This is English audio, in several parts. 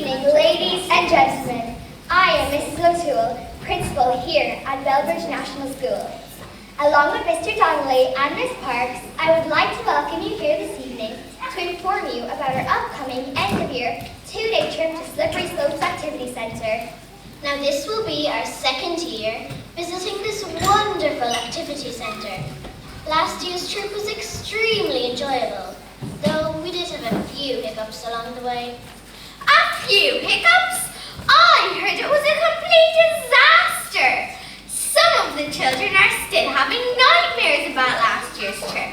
evening, ladies and gentlemen. I am Mrs. O'Toole, principal here at Belbridge National School. Along with Mr. Donnelly and Miss Parks, I would like to welcome you here this evening to inform you about our upcoming end-of-year two-day trip to Slippery Slopes Activity Centre. Now this will be our second year visiting this wonderful activity centre. Last year's trip was extremely enjoyable, though we did have a few hiccups along the way. A few hiccups? I heard it was a complete disaster. Some of the children are still having nightmares about last year's trip.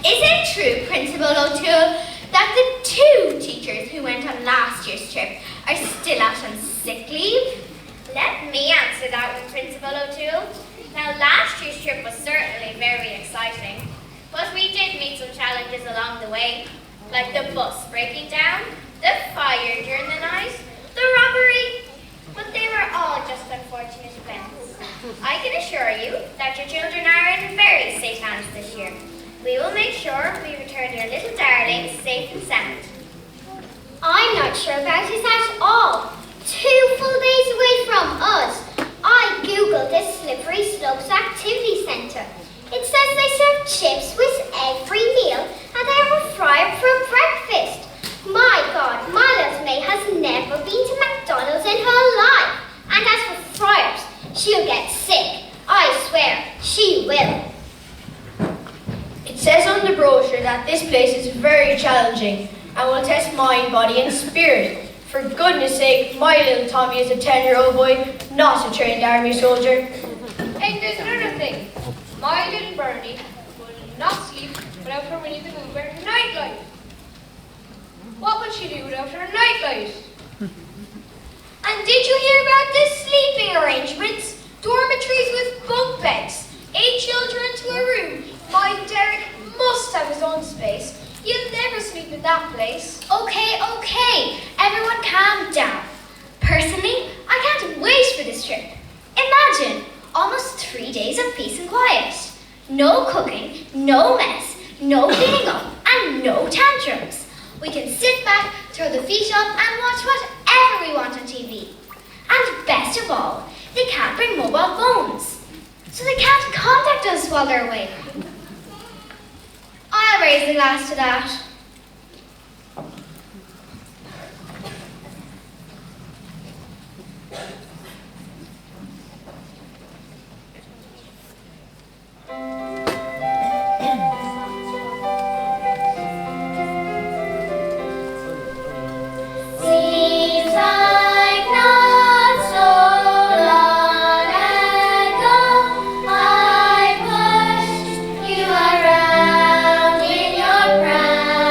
Is it true, Principal O'Toole, that the two teachers who went on last year's trip are still out on sick leave? Let me answer that one, Principal O'Toole. Now, last year's trip was certainly very exciting, but we did meet some challenges along the way, like the bus breaking down, the fire during the night, the robbery, but they were all just unfortunate events. I can assure you that your children are in very safe hands this year. We will make sure we return your little darlings safe and sound. I'm not sure about this at all. 2 full days away from us. I googled this Slippery Slopes Activity Centre. It says they serve chips with every meal and they have a fryer for breakfast. My God, my little May has never been to McDonald's in her life. And as for fryers, she'll get sick. I swear, she will. It says on the brochure that this place is very challenging and will test mind, body and spirit. For goodness sake, my little Tommy is a 10-year-old boy, not a trained army soldier. And there's another thing. My little Bernie will not sleep without her Winnie the Pooh wearing a nightlight. What will she do without her nightlight? And did you hear about the sleeping arrangements? Dormitories with bunk beds, 8 children into a room. My Derek must have his own space. You'll never sleep in that place. Okay, everyone calm down. Personally, I can't wait for this trip. Imagine, almost 3 days of peace and quiet. No cooking, no mess, no cleaning up, and no tantrums. We can sit back, throw the feet up, and watch whatever we want on TV. And best of all, they can't bring mobile phones, so they can't contact us while they're away. I'll raise the glass to that. Seems like not so long ago I pushed you around in your prime.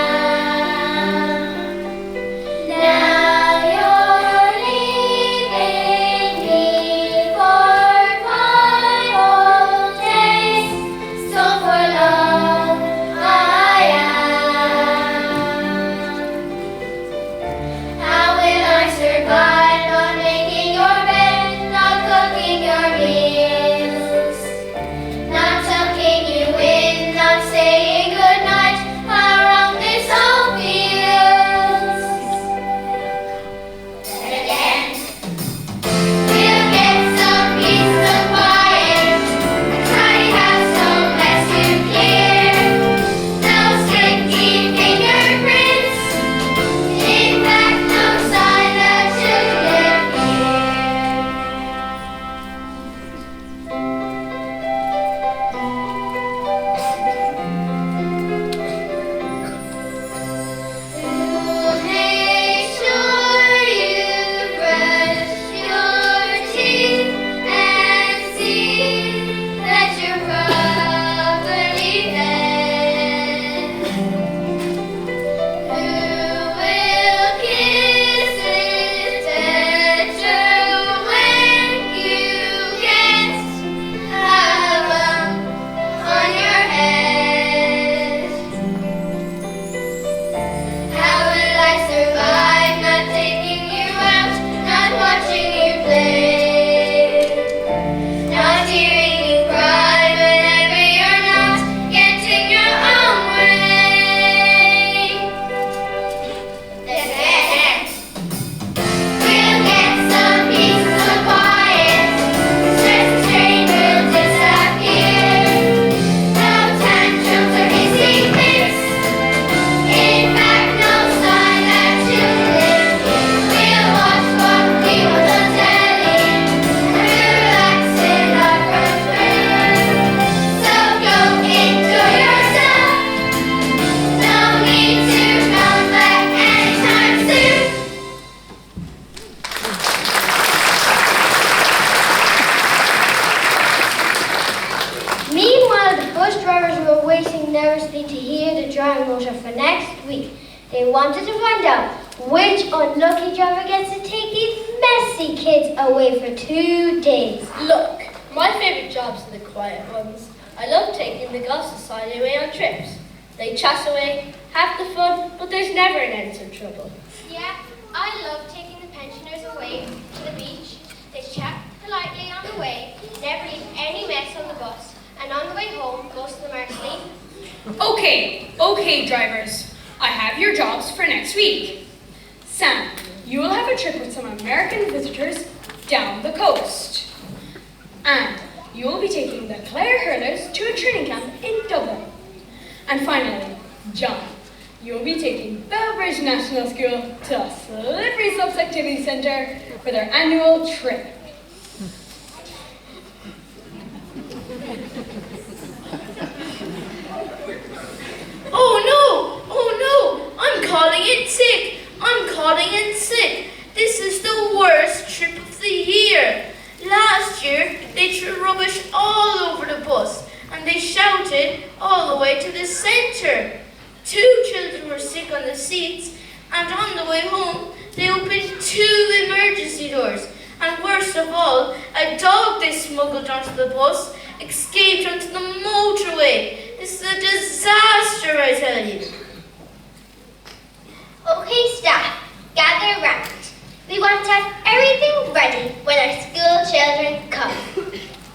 find out which unlucky driver gets to take these messy kids away for 2 days. Look, my favourite jobs are the quiet ones. I love taking the Golf Society away on trips. They chat away, have the fun, but there's never an end to trouble. Yeah, I love taking the pensioners away to the beach. They chat politely on the way, never leave any mess on the bus, and on the way home, most of them are asleep. Okay, drivers. I have your jobs for next week. Sam, you will have a trip with some American visitors down the coast. And you will be taking the Clare Hurlers to a training camp in Dublin. And finally, John, you will be taking Bellbridge National School to the Slippery Slopes Activity Centre for their annual trip. Oh no, I'm calling in sick. This is the worst trip of the year. Last year, they threw rubbish all over the bus and they shouted all the way to the centre. 2 children were sick on the seats, and on the way home, they opened 2 emergency doors. And worst of all, a dog they smuggled onto the bus escaped onto the motorway. This is a disaster, I tell you. Okay, staff, gather round. We want to have everything ready when our school children come.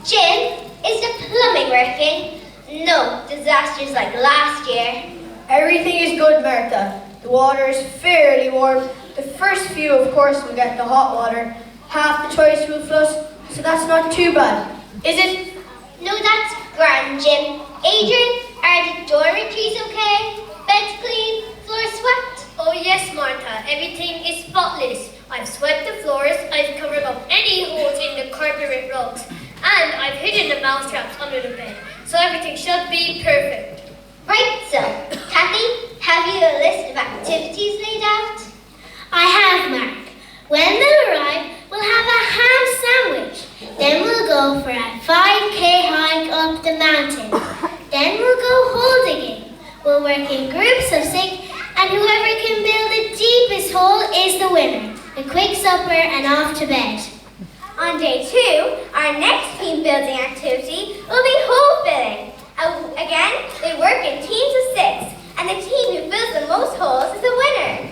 Jim, is the plumbing working? No disasters like last year. Everything is good, Martha. The water is fairly warm. The first few, of course, will get the hot water. Half the toilets will flush, so that's not too bad. Is it? No, that's grand, Jim. Adrian, are the dormitories okay? Beds clean? Floors swept? Oh yes, Martha, everything is spotless. I've swept the floors, I've covered up any holes in the carpet rugs, and I've hidden the mousetraps under the bed, so everything should be perfect. Right so. Kathy, have you a list of activities laid out? I have, Mark. When they arrive, we'll have a ham sandwich. Then we'll go for a 5K hike up the mountain. Then we'll go hole digging. We'll work in groups of 6, and whoever can build the deepest hole is the winner. A quick supper and off to bed. On day 2, our next team building activity will be hole filling. Again, they work in teams of 6, and the team who fills the most holes is the winner.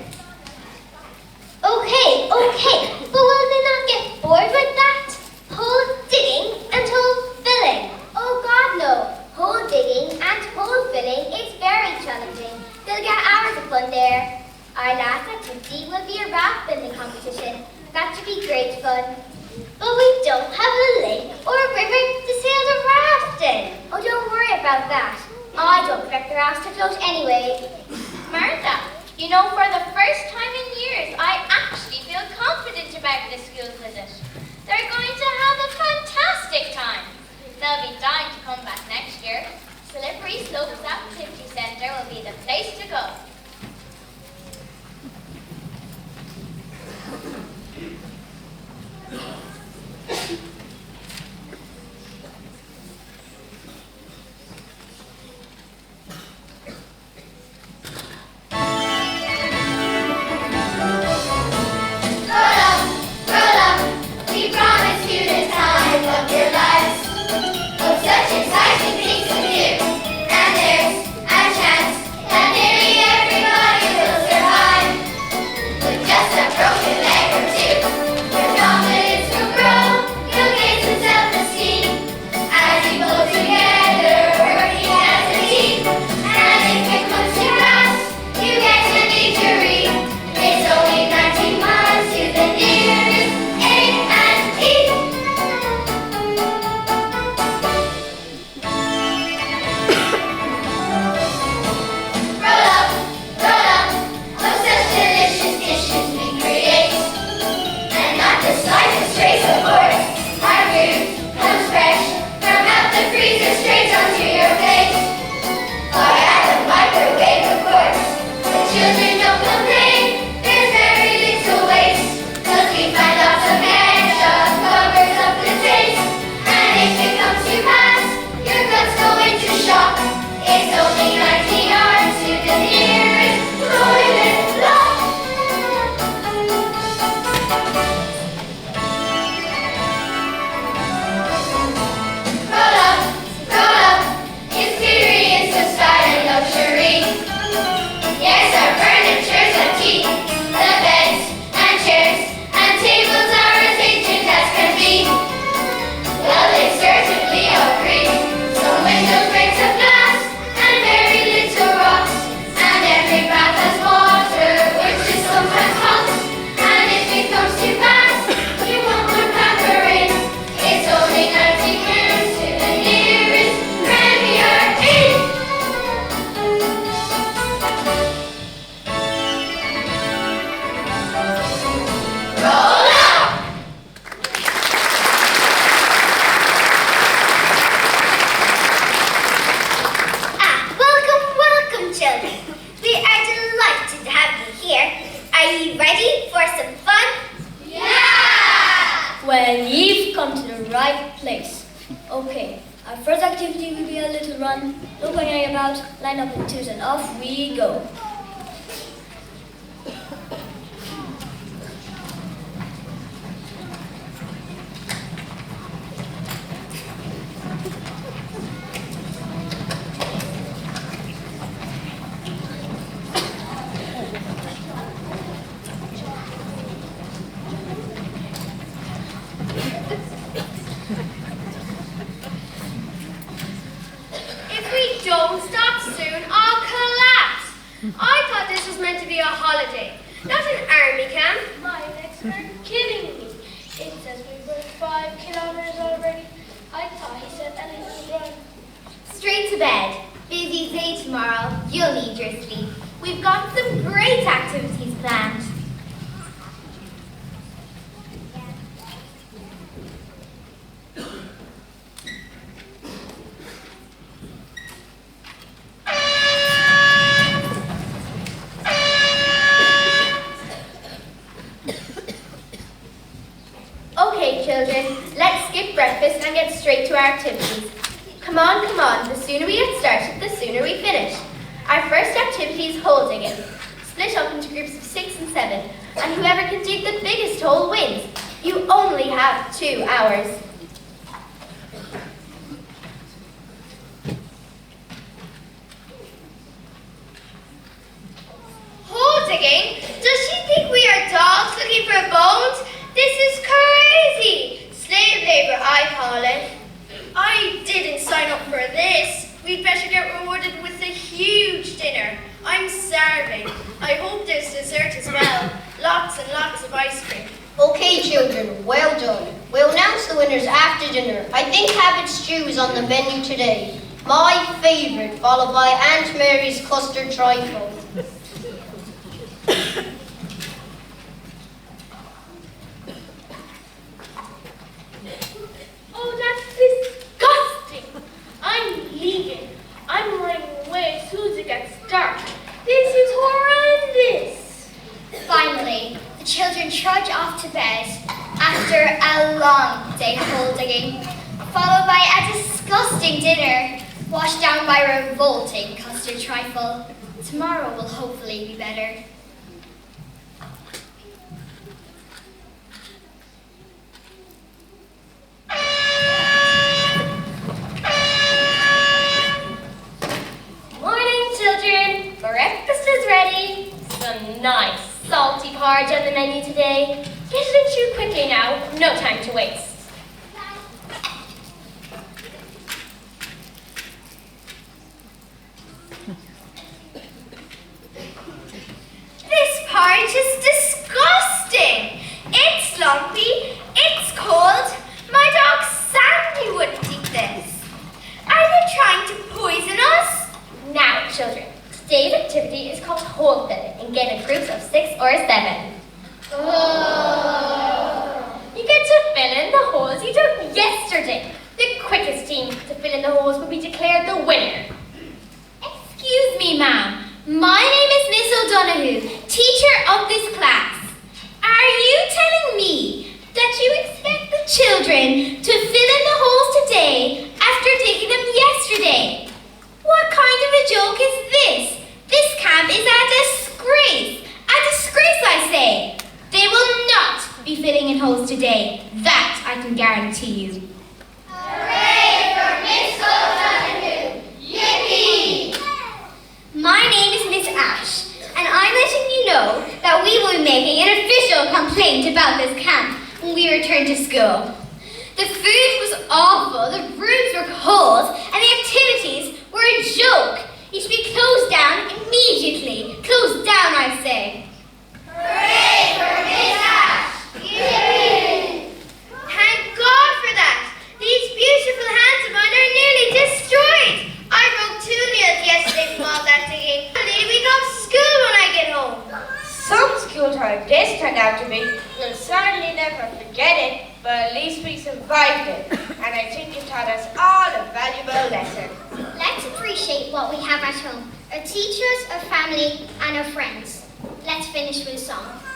Okay, but will they not get bored with that? Hole digging and hole filling? Oh God, no. Hole digging and hole filling is very challenging. They'll get hours of fun there. Our last activity will be a raft building competition. That should be great fun. But we don't have a lake or a river to sail the raft in. Oh, don't worry about that. I don't expect the rafts to float anyway. Martha, you know, for the first time in years, I actually feel confident about this school visit. They're going to have a fantastic time. They'll be dying to come back next year. Slippery Slopes Activity Centre will be the place to go. Such exciting things to do, and there's a chance that nearly every Are you ready for some fun? Yeah! Well, you've come to the right place. Okay, our first activity will be a little run. No pointing about, line up in twos and off we go. If we don't stop soon, I'll collapse. I thought this was meant to be a holiday, not an army camp. My legs are killing me. It says we've run 5 kilometers already. I thought he said anyone run. Straight to bed. Busy day tomorrow. You'll need your sleep. We've got some great activities planned. Okay, children, let's skip breakfast and get straight to our activities. Come on, come on. The sooner we get started, the sooner we finish. Our first activity is hole digging. Split up into groups of 6 and 7, and whoever can dig the biggest hole wins. You only have 2 hours. Hole digging? Does she think we are dogs looking for bones? This is crazy! Slave labor, I call it. I didn't sign up for this. We'd better get rewarded with a huge dinner. I'm starving. I hope there's dessert as well. Lots and lots of ice cream. Okay, children, well done. We'll announce the winners after dinner. I think cabbage stew is on the menu today. My favourite, followed by Aunt Mary's custard trifle. Oh, that's disgusting. I'm leaving. I'm running away as soon as it gets dark. This is horrendous. Finally, the children trudge off to bed after a long day hole digging, followed by a disgusting dinner, washed down by a revolting custard trifle. Tomorrow will hopefully be better. Morning, children. Breakfast is ready. Some nice salty porridge on the menu today. Get it into quickly now. No time to waste. This porridge is disgusting. It's lumpy. It's cold. My dog Sandy wouldn't eat this. Are they trying to poison us? Now, children, today's activity is called hole filling and get in groups of 6 or 7. You get to fill in the holes you dug yesterday. The quickest team to fill in the holes will be declared the winner. Excuse me, ma'am. My name is Miss O'Donoghue, teacher of this class. Are you telling me that you expect the children to fill in the holes today after digging them yesterday? What kind of a joke is this? This camp is a disgrace. A disgrace, I say. They will not be filling in holes today. That I can guarantee you. Hooray for Miss O'Donoghue! Yippee! My name is Miss Ash, and I'm letting you know that we will be making an official complaint about this camp when we return to school. The food was awful, the rooms were cold, and the activities were a joke. You should be closed down immediately. Closed down, I say. Hooray for Miss Ash! Yippee! Thank God for that! These beautiful hands of mine are nearly destroyed! I broke 2 nails yesterday from all that digging. I'm leaving off school when I get home. Some school time this turned out to be. We'll certainly never forget it, but at least we survived it. And I think it taught us all a valuable lesson. Let's appreciate what we have at home. Our teachers, our family, and our friends. Let's let's finish with a song.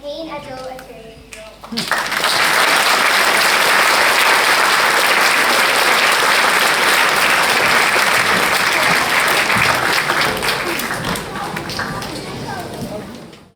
Ahin ado atri.